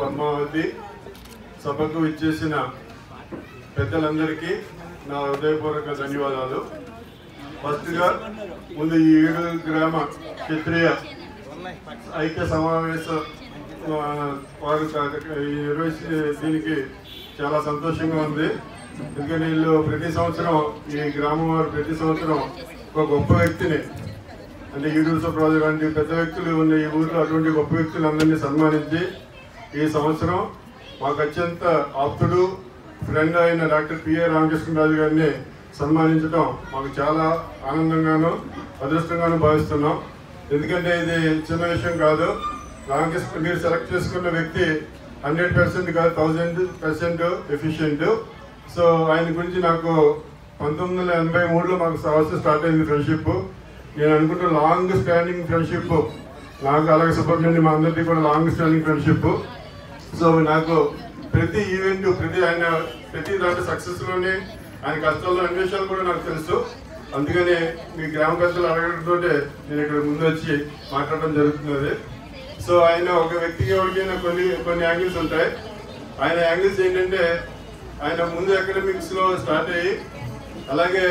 పద్మావతి సభకు ఇచ్చేసిన పెద్దలందరికీ నా హృదయపూర్వక ధన్యవాదాలు. ఫస్ట్గా ముందు ఈ ఏడు గ్రామ క్షత్రియ ఐక్య సమావేశ వారు దీనికి చాలా సంతోషంగా ఉంది. ఎందుకంటే వీళ్ళు ప్రతి సంవత్సరం ఈ గ్రామం వారు ప్రతి సంవత్సరం ఒక గొప్ప వ్యక్తిని అంటే ఈడూరు సుబ్రాజు లాంటి పెద్ద వ్యక్తులు ఉన్న ఈ ఊరిలో అటువంటి గొప్ప వ్యక్తులందరినీ సన్మానించి ఈ సంవత్సరం మాకు అత్యంత ఆప్తుడు ఫ్రెండ్ అయిన డాక్టర్ పిఏ రామకృష్ణరాజు గారిని సన్మానించడం మాకు చాలా ఆనందంగాను అదృష్టంగాను భావిస్తున్నాం. ఎందుకంటే ఇది చిన్న విషయం కాదు. రామకృష్ణ మీరు సెలెక్ట్ చేసుకున్న వ్యక్తి 100% కాదు 1000% ఎఫిషియెంట్. సో ఆయన గురించి నాకు 1983లో మాకు సంవత్సరం స్టార్ట్ అయింది ఫ్రెండ్షిప్. నేను అనుకుంటున్న లాంగ్ స్టాండింగ్ ఫ్రెండ్షిప్ నాకు అలాగే సుబ్రహ్మణ్యం మా అందరికీ కూడా లాంగ్ స్టాండింగ్ ఫ్రెండ్షిప్. సో నాకు ప్రతి ఈవెంట్ ప్రతి దాంట్లో సక్సెస్లోనే ఆయన కష్టాల్లో అన్ని విషయాలు కూడా నాకు తెలుసు. అందుకనే మీ గ్రామ పెద్దలు అడగడంతో నేను ఇక్కడ ముందు వచ్చి మాట్లాడడం జరుగుతున్నది. సో ఆయన ఒక వ్యక్తికి ఎవరికైనా కొన్ని యాంగిల్స్ ఉంటాయి. ఆయన యాంగిల్స్ ఏంటంటే ఆయన ముందు అకాడమిక్స్లో స్టార్ట్ అయ్యి అలాగే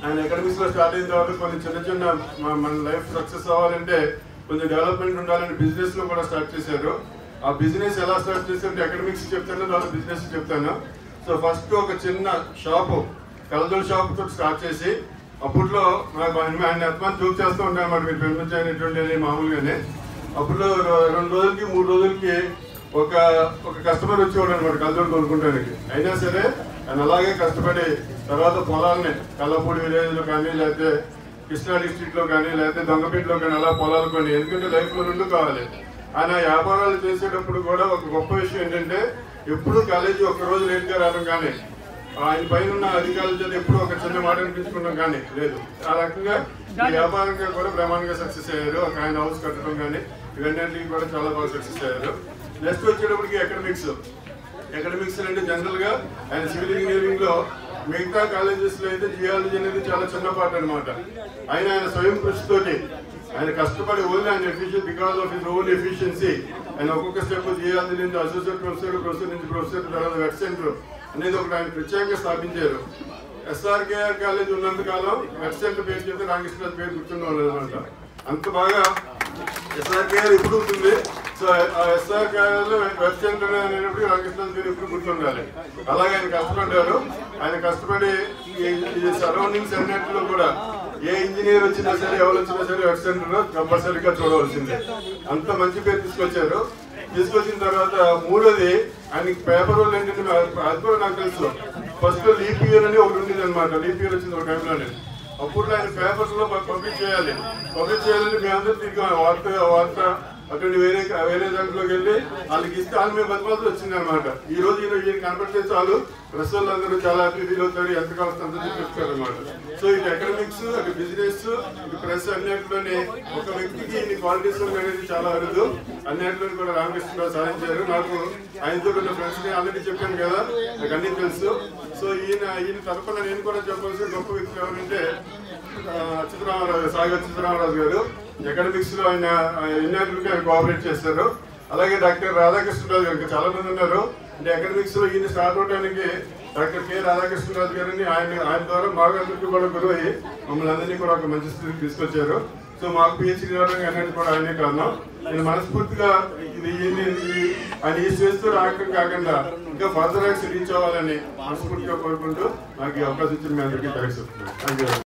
ఆయన అకాడమిక్స్లో స్టార్ట్ అయిన తర్వాత కొన్ని చిన్న మన లైఫ్ సక్సెస్ అవ్వాలంటే కొంచెం డెవలప్మెంట్ ఉండాలని బిజినెస్లో కూడా స్టార్ట్ చేశారు. ఆ బిజినెస్ ఎలా స్టార్ట్ చేశారంటే అకాడమిక్స్ చెప్తాను, తర్వాత బిజినెస్ చెప్తాను. సో ఫస్ట్ ఒక చిన్న షాపు కలదోడు షాప్ తోటి స్టార్ట్ చేసి అప్పట్లో ఆయన ఎంతమంది చూప్ చేస్తూ ఉంటాను అన్నమాట. మీరు పెంపించేటువంటి మామూలుగానే అప్పుడు 2 రోజులకి 3 రోజులకి ఒక కస్టమర్ వచ్చేవాడు అనమాట కలదోడు కొనుక్కోవడానికి. అయినా సరే ఆయన అలాగే కష్టపడి తర్వాత పొలాలని కల్లపూడి విలేజ్లో కానీ లేకపోతే కృష్ణా డిస్ట్రిక్ట్లో కానీ లేకపోతే దొంగపేటలో కానీ అలా పొలాలు కొని, ఎందుకంటే లైఫ్లో 2 కావాలి. ఆయన వ్యాపారాలు చేసేటప్పుడు కూడా ఒక గొప్ప విషయం ఏంటంటే ఎప్పుడు కాలేజీ ఒక్కరోజు లేట్గా రావడం కానీ ఆయన పైన ఉన్న అధికారుల చేత ఎప్పుడు ఒక చిన్న మాట అనిపించుకోవడం కానీ లేదు. ఆ రకంగా వ్యాపారంగా కూడా బ్రహ్మాండంగా సక్సెస్ అయ్యారు. ఆయన హౌస్ కట్టడం కానీ ఇవన్నీ కూడా చాలా బాగా సక్సెస్ అయ్యారు. నెక్స్ట్ వచ్చేటప్పటికి ఎకడమిక్స్ అంటే జనరల్గా ఆయన సివిల్ ఇంజనీరింగ్లో మిగతా కాలేజెస్లో అయితే జియాలజీ అనేది చాలా చిన్న పార్ట్ అనమాట. ఆయన స్వయం కృషితోటి ఆయన కష్టపడి ఓన్లీ ఆయన efficient because of his own efficiency ఆయన ఒక్కొక్క స్టెప్ జియాలజీ నుంచి అసోసియేట్ ప్రొఫెసర్ నుంచి ప్రొఫెసర్ తర్వాత వెట్ సెంటర్ అనేది ఒకటి ఆయన ప్రత్యేకంగా స్థాపించారు. ఎస్ఆర్కేఆర్ కాలేజ్ ఉన్నంతకాలం వెట్ సెంటర్ పేరు చెప్తే రామకృష్ణరాజు పేరు గుర్తుండే అనమాట. అంత బాగా ఎస్ఆర్కేఆర్ ఇప్పుడు ఉంటుంది. సో ఆ ఎస్ఆర్కేఆర్ వెట్ సెంటర్ అనేటప్పుడు రామకృష్ణరాజు పేరు ఇప్పుడు గుర్తుండాలి. అలాగే ఆయన కష్టపడ్డారు. ఆయన కష్టపడి ఈ సరౌండింగ్స్ అన్నింటిలో కూడా ఏ ఇంజనీర్ వచ్చినా సరే ఎవరు వచ్చినా సరే వెట్ సెంటర్లో కంపల్సరీగా చూడవలసిందే. అంత మంచి పేరు తీసుకొచ్చారు. తీసుకొచ్చిన తర్వాత మూడోది ఆయనకి పేపర్ వాళ్ళు ఏంటంటే అది కూడా నాకు తెలుసు. ఫస్ట్ లీప్ ఇయర్ అని ఒకటి ఉండేది అనమాట. లీప్ ఇయర్ వచ్చింది ఒక టైంలోనే. అప్పుడు ఆయన పేపర్స్ లో పబ్లిష్ చేయాలని మేమందరూ తిరిగాం. వార్త అటువంటి వేరే దాంట్లోకి వెళ్ళి వాళ్ళకి ఇస్తే వాళ్ళు మేము బతిమాల్సి వచ్చింది అనమాట. ఈ రోజు ఈయన కనపడితే చాలు ప్రెస్ వాళ్ళందరూ చాలా హ్యాపీ ఫీల్ అవుతారు. ఎంత కావాల్సి అంత చెప్తారు అనమాట. సో ఇటు ఎకడమిక్స్ అటు బిజినెస్ ఇటు ప్రెస్ అన్నింటిలోనే ఒక వ్యక్తికి ఇన్ని క్వాలిటీస్ అనేది చాలా అరుదు. అన్నింటిలో కూడా రామకృష్ణరావు సాధించారు. నాకు ఆయనతో ఉన్న ఫ్రెండ్స్ ఆల్రెడీ చెప్పాను కదా, నాకు అన్ని తెలుసు. సో ఈయన తరఫున నేను కూడా చెప్పాల్సిన గొప్ప వ్యక్తి ఎవరంటే చిత్తరామరాజు గారు. ఎకడమిక్స్ లో ఆయన ఇన్యాటివ్గా కోఆపరేట్ చేస్తారు. అలాగే డాక్టర్ రాధాకృష్ణరాజు గారు చాలా మంది ఉన్నారు. అంటే ఎకడమిక్స్ లో ఈయన స్టార్ట్ అవడానికి డాక్టర్ కె రాధాకృష్ణరాజు గారిని ఆయన ద్వారా మాకందరికీ కూడా గురువు అయ్యి మమ్మల్ని అందరినీ కూడా ఒక మంచి స్థితికి తీసుకొచ్చారు. సో మాకు పిహెచ్డీ రావడానికి అనేది కూడా ఆయనే కారణం. నేను మనస్ఫూర్తిగా ఆయన ఈ స్టేజ్తో రావడం కాకుండా ఇంకా ఫర్దర్ రీచ్ అవ్వాలని మనస్ఫూర్తిగా కోరుకుంటూ నాకు ఈ అవకాశం ఇచ్చిన మీ అందరికీ థాంక్స్ చెప్తున్నాను. Thank you.